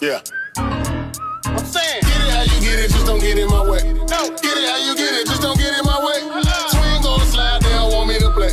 Yeah. I'm saying, get it how you get it, just don't get in my way. No, get it how you get it, just don't get in my way. Swing gonna slide, they don't want me to play.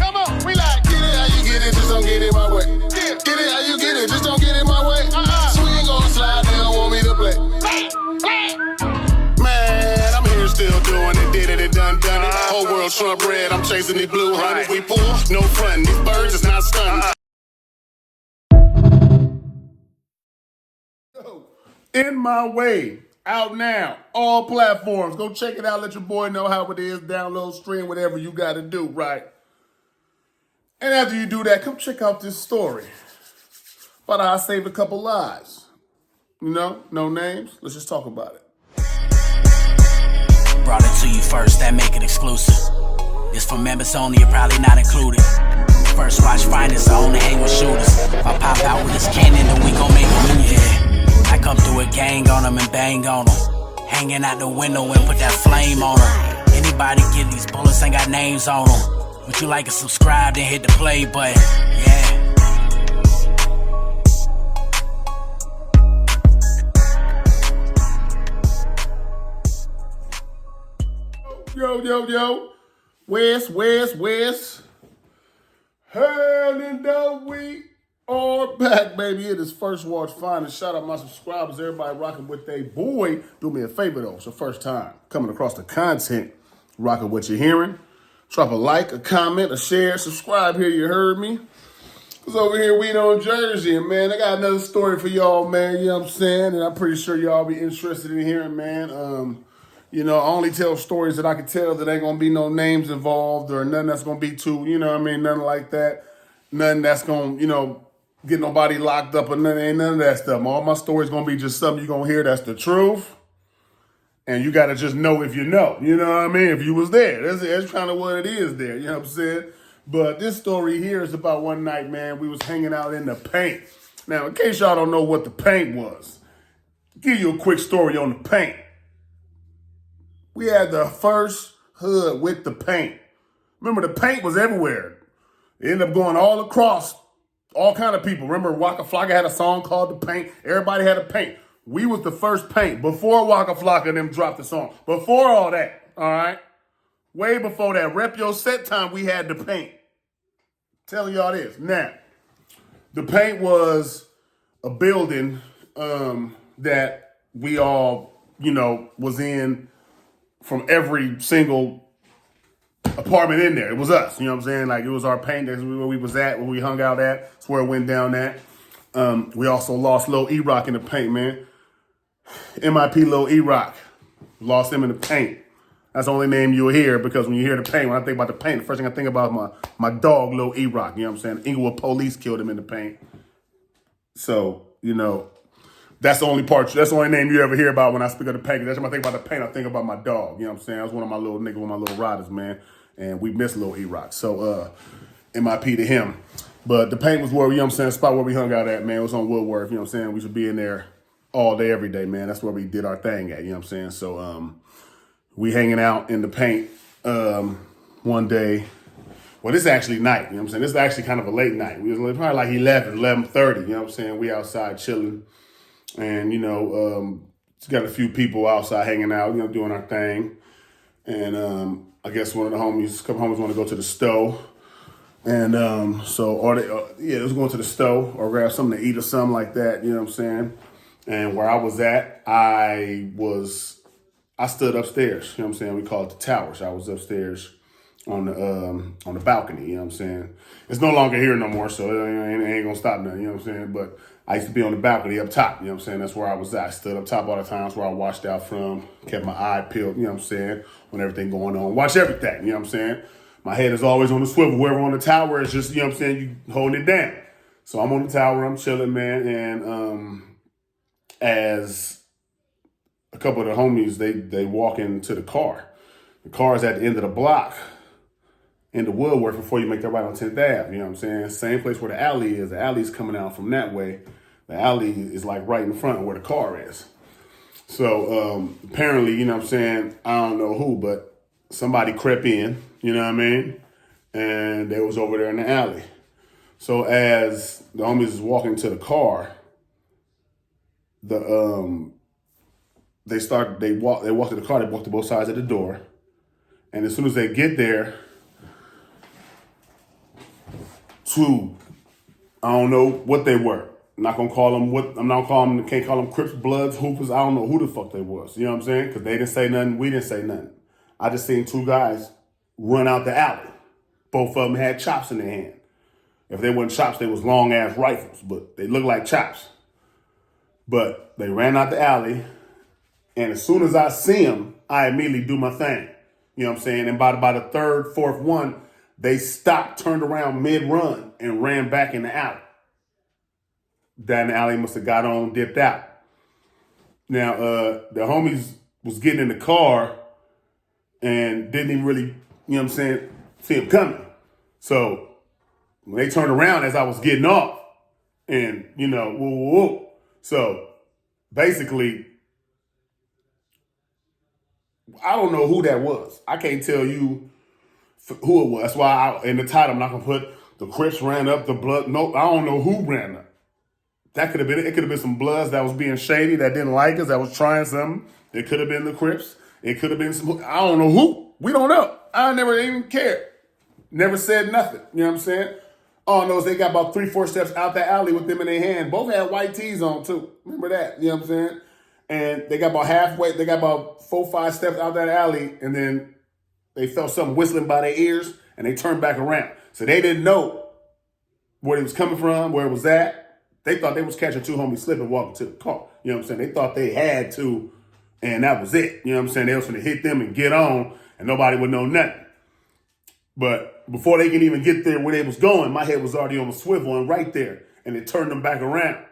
Come on, we like, get it how you get it, just don't get in my way. Get it how you get it, just don't get in my way. Swing gonna slide, they don't want me to play. Man, I'm here still doing it, did it and done it. Whole world Trump red, I'm chasing the blue honey. We pull, no front, these birds is not stunning. In My Way, out now, all platforms. Go check it out. Let your boy know how it is. Download, stream, whatever you got to do, right? And after you do that, come check out this story. But I saved a couple lives. You know, no names. Let's just talk about it. Brought it to you first, that make it exclusive. It's for members only, you're probably not included. First watch finest, I only hang with shooters. If I pop out with this cannon, then we gon' make a move, yeah. I come through a gang on them and bang on them. Hanging out the window and put that flame on them. Anybody get these bullets ain't got names on them. Would you like to subscribe, then hit the play button, yeah. Yo. West. And we are back, baby. It is First Watch Finest. Shout out my subscribers, everybody rocking with they boy. Do me a favor, though. It's your first time coming across the content, rocking what you're hearing. Drop a like, a comment, a share, subscribe here, you heard me. Because over here, we on Jersey, and man, I got another story for y'all, man, you know what I'm saying? And I'm pretty sure y'all be interested in hearing, man. You know, I only tell stories that I can tell that ain't going to be no names involved or nothing that's going to be too, you know what I mean, nothing like that. Nothing that's going to, you know, get nobody locked up or nothing, ain't none of that stuff. All my stories going to be just something you're going to hear that's the truth. And you got to just know if you know what I mean? If you was there. That's kind of what it is there, you know what I'm saying? But this story here is about one night, man, we was hanging out in the paint. Now, in case y'all don't know what the paint was, I'll give you a quick story on the paint. We had the first hood with the paint. Remember, the paint was everywhere. It ended up going all across, all kind of people. Remember, Waka Flocka had a song called The Paint. Everybody had a paint. We was the first paint before Waka Flocka and them dropped the song. Before all that, all right? Way before that. Rep Your Set time, we had the paint. Telling y'all this. Now, the paint was a building that we all, you know, was in from every single apartment in there. It was us, you know what I'm saying? Like, it was our paint. That's where we was at, where we hung out at. That's where it went down at. We also lost Lil E-Rock in the paint, man. MIP Lil E-Rock. Lost him in the paint. That's the only name you'll hear, because when you hear the paint, when I think about the paint, the first thing I think about is my dog, Lil E-Rock. You know what I'm saying? Inglewood police killed him in the paint. So, you know, that's the only name you ever hear about when I speak of the paint. That's when I think about the paint, I think about my dog. You know what I'm saying? That's one of my little niggas, one of my little riders, man. And we miss Lil E-Rock. So, MIP to him. But the paint was where, you know what I'm saying, the spot where we hung out at, man. It was on Woodworth, you know what I'm saying? We should be in there all day, every day, man. That's where we did our thing at, you know what I'm saying? So, we hanging out in the paint one day. Well, this is actually night, you know what I'm saying? This is actually kind of a late night. We was probably like 11:30, you know what I'm saying? We outside chilling. And, you know, just got a few people outside hanging out, you know, doing our thing. And I guess a couple homies want to go to the stove. And they was going to the stove or grab something to eat or something like that, you know what I'm saying? And where I was at, I stood upstairs, you know what I'm saying? We call it the towers. I was upstairs on the balcony, you know what I'm saying? It's no longer here no more, so it ain't gonna stop nothing, you know what I'm saying? But I used to be on the balcony up top, you know what I'm saying? That's where I was at. I stood up top all the time. That's where I watched out from, kept my eye peeled, you know what I'm saying, on everything going on. Watch everything, you know what I'm saying? My head is always on the swivel. Whoever on the tower is just, you know what I'm saying, you holding it down. So I'm on the tower, I'm chilling, man, and as a couple of the homies, they walk into the car. The car is at the end of the block, into Woodworth, before you make that right on 10th Ave, you know what I'm saying? Same place where the alley is. The alley's coming out from that way. The alley is like right in front of where the car is. So apparently, you know what I'm saying, I don't know who, but somebody crept in, you know what I mean? And they was over there in the alley. So as the homies is walking to the car, they walk to the car, they walk to both sides of the door. And as soon as they get there, I don't know what they were. I'm not gonna call them can't call them Crips, Bloods, Hoopers. I don't know who the fuck they was. You know what I'm saying? Because they didn't say nothing, we didn't say nothing. I just seen two guys run out the alley. Both of them had chops in their hand. If they weren't chops, they was long ass rifles, but they looked like chops. But they ran out the alley, and as soon as I see them, I immediately do my thing. You know what I'm saying? And by the third, fourth one, they stopped, turned around mid-run, and ran back in the alley. Down the alley, must have got on, dipped out. Now, the homies was getting in the car and didn't even really, you know what I'm saying, see him coming. So when they turned around as I was getting off, and, you know, whoa, whoa, whoa. So basically, I don't know who that was. I can't tell you who it was. That's why in the title, I'm not going to put the Crips ran up, the Blood. No, I don't know who ran up. That could have been it. It could have been some Bloods that was being shady, that didn't like us, that was trying something. It could have been the Crips. It could have been some, I don't know who. We don't know. I never even cared. Never said nothing. You know what I'm saying? All I know is they got about 3-4 steps out the alley with them in their hand. Both had white tees on too. Remember that? You know what I'm saying? And they got about halfway, they got about 4-5 steps out that alley, and then they felt something whistling by their ears, and they turned back around. So they didn't know where it was coming from, where it was at. They thought they was catching two homies slipping walking to the car. You know what I'm saying? They thought they had to, and that was it. You know what I'm saying? They was going to hit them and get on, and nobody would know nothing. But before they could even get there where they was going, my head was already on the swivel and right there, and it turned them back around.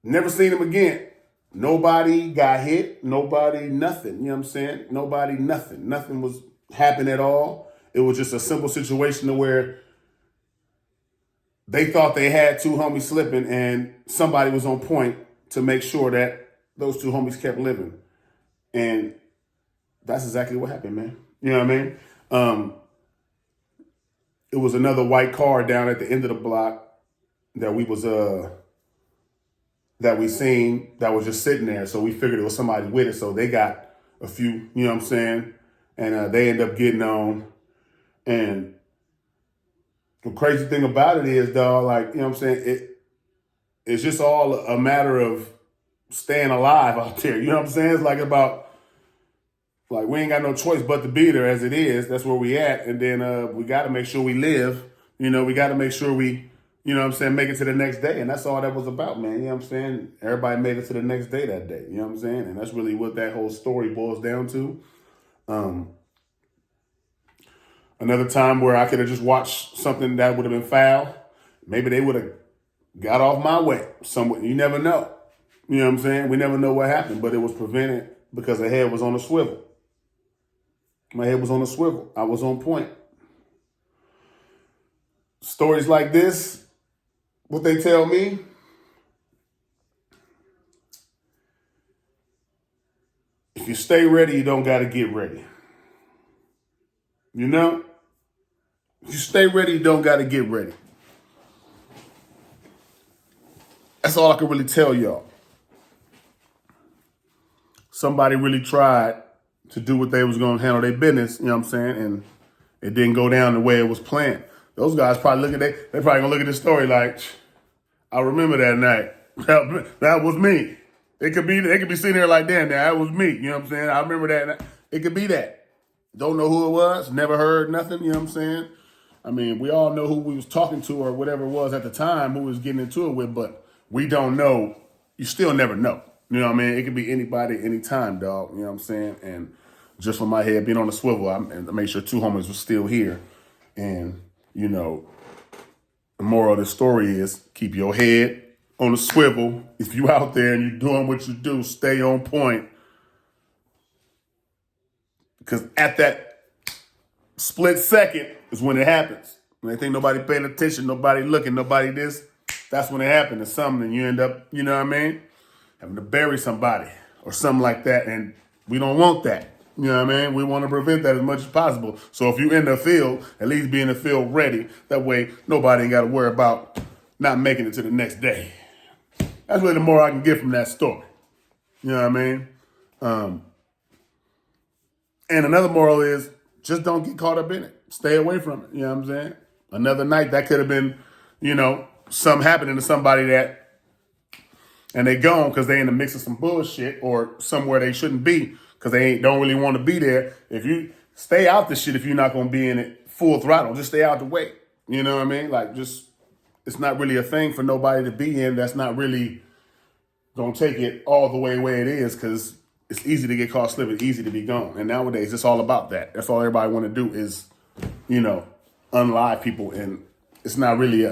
Never seen them again. Nobody got hit. Nobody, nothing. You know what I'm saying? Nobody, nothing. Nothing was happening at all. It was just a simple situation to where they thought they had two homies slipping, and somebody was on point to make sure that those two homies kept living. And that's exactly what happened, man. You know what I mean? It was another white car down at the end of the block that we seen that was just sitting there. So we figured it was somebody with it. So they got a few, you know what I'm saying? And they end up getting on. And the crazy thing about it is, dog, like, you know what I'm saying? It's just all a matter of staying alive out there. You know what I'm saying? It's like we ain't got no choice but to be there as it is. That's where we at. And then we got to make sure we live. You know, we got to make sure we, you know what I'm saying, make it to the next day. And that's all that was about, man. You know what I'm saying? Everybody made it to the next day that day. You know what I'm saying? And that's really what that whole story boils down to. Another time where I could have just watched something that would have been foul. Maybe they would have got off my way. You never know. You know what I'm saying? We never know what happened, but it was prevented because the head was on a swivel. My head was on a swivel. I was on point. Stories like this, what they tell me, if you stay ready, you don't got to get ready. You know? If you stay ready, you don't got to get ready. That's all I can really tell y'all. Somebody really tried to do what they was going to handle their business, you know what I'm saying? And it didn't go down the way it was planned. Those guys probably they probably gonna look at this story like, I remember that night. That was me. They could be sitting there like, damn, that was me. You know what I'm saying? I remember that. It could be that. Don't know who it was. Never heard nothing. You know what I'm saying? I mean, we all know who we was talking to or whatever it was at the time, who we was getting into it with, but we don't know. You still never know. You know what I mean? It could be anybody, anytime, dog. You know what I'm saying? And just for my head being on the swivel, I made sure two homies were still here. And, you know, the moral of the story is keep your head on the swivel. If you out there and you're doing what you do, stay on point. Because at that split second is when it happens. When they think nobody paying attention, nobody looking, nobody this, that's when it happens. It's something and you end up, you know what I mean, having to bury somebody or something like that. And we don't want that. You know what I mean? We want to prevent that as much as possible. So if you're in the field, at least be in the field ready. That way, nobody ain't got to worry about not making it to the next day. That's really the more I can get from that story. You know what I mean? And another moral is just don't get caught up in it. Stay away from it. You know what I'm saying? Another night that could have been, something happening to somebody and they gone because they in the mix of some bullshit or somewhere they shouldn't be because they don't really want to be there. If you stay out the shit, if you're not going to be in it full throttle, just stay out the way. You know what I mean? Like, it's not really a thing for nobody to be in. That's not really going to take it all the way it is because it's easy to get caught slipping, easy to be gone. And nowadays, it's all about that. That's all everybody want to do is, unlive people. And it's not really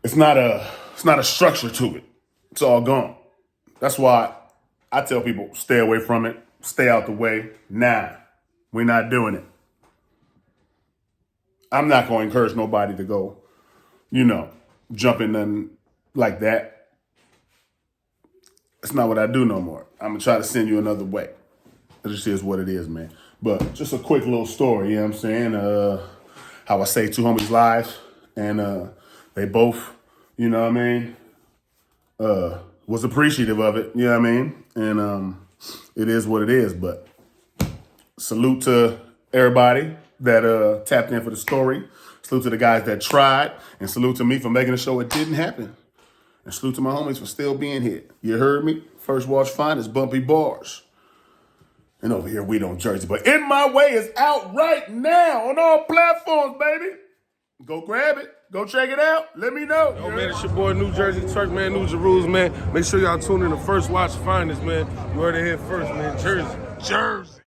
it's not a structure to it. It's all gone. That's why I tell people, stay away from it, stay out the way. Nah, we're not doing it. I'm not going to encourage nobody to go, jump in nothing like that. That's not what I do no more. I'm going to try to send you another way. It just is what it is, man. But just a quick little story, you know what I'm saying? How I saved two homies' lives. And they both, was appreciative of it, you know what I mean? And it is what it is. But salute to everybody that tapped in for the story. Salute to the guys that tried. And salute to me for making a show it didn't happen. And salute to my homies for still being here. You heard me? First Watch Finest, Bumpy Bars. And over here, we don't Jersey. But In My Way is out right now on all platforms, baby. Go grab it. Go check it out. Let me know. Yo, man, it's your boy, New Jersey Turk, man, New Jerusalem, man. Make sure y'all tune in to First Watch Finest, man. You heard it here first, man. Jersey.